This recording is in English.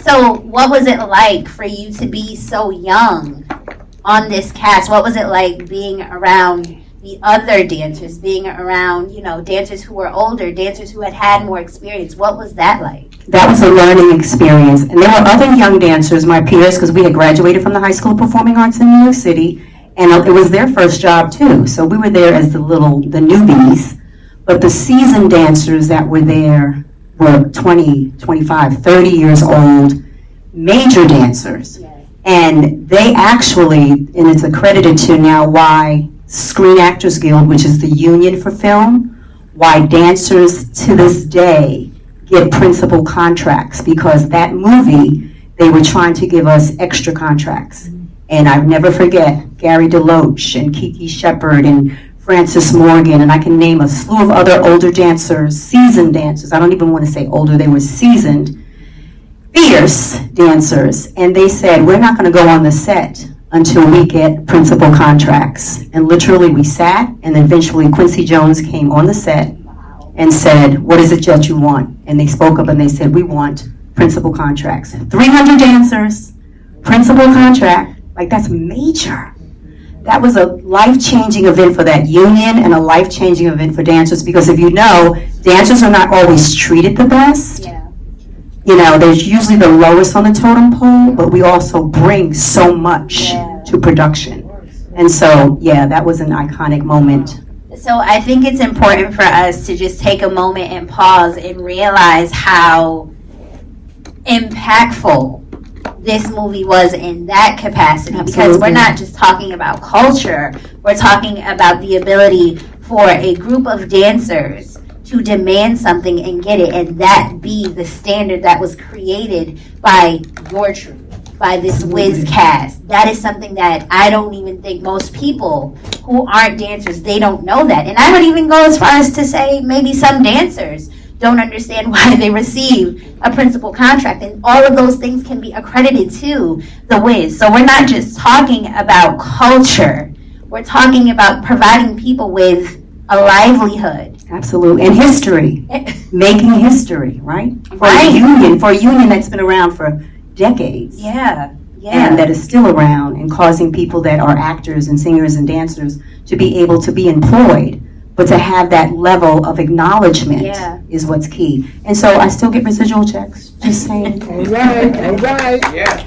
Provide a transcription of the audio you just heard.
So what was it like for you to be so young on this cast? What was it like being around the other dancers, being around, dancers who were older, dancers who had more experience? What was that like? That was a learning experience. And there were other young dancers, my peers, because we had graduated from the High School of Performing Arts in New York City, and it was their first job too. So we were there as the newbies, but the seasoned dancers that were there were 20, 25, 30 years old, major dancers. And they actually, and it's accredited to now why Screen Actors Guild, which is the union for film, why dancers to this day get principal contracts, because that movie, they were trying to give us extra contracts. And I'll never forget Gary DeLoach and Kiki Shepard and Francis Morgan, and I can name a slew of other older dancers, seasoned dancers. I don't even want to say older, they were seasoned, fierce dancers. And they said, we're not going to go on the set until we get principal contracts. And literally we sat, and eventually Quincy Jones came on the set and said, what is it that you want? And they spoke up and they said, we want principal contracts. 300 dancers, principal contract, like that's major. That was a life-changing event for that union and a life-changing event for dancers, because if you know, dancers are not always treated the best. Yeah. There's usually the lowest on the totem pole, but we also bring so much to production. And so, yeah, that was an iconic moment. So I think it's important for us to just take a moment and pause and realize how impactful this movie was in that capacity. Absolutely. Because we're not just talking about culture, we're talking about the ability for a group of dancers to demand something and get it, and that be the standard that was created by your troupe, by this Wiz cast. That is something that I don't even think most people who aren't dancers, they don't know that. And I would even go as far as to say maybe some dancers don't understand why they receive a principal contract, and all of those things can be accredited to the Wiz. So we're not just talking about culture, we're talking about providing people with a livelihood. Absolutely, and history, making history, right? For a union that's been around for decades. Yeah. And that is still around, and causing people that are actors and singers and dancers to be able to be employed, but to have that level of acknowledgement is what's key. And so I still get residual checks, just saying. All right. Yeah.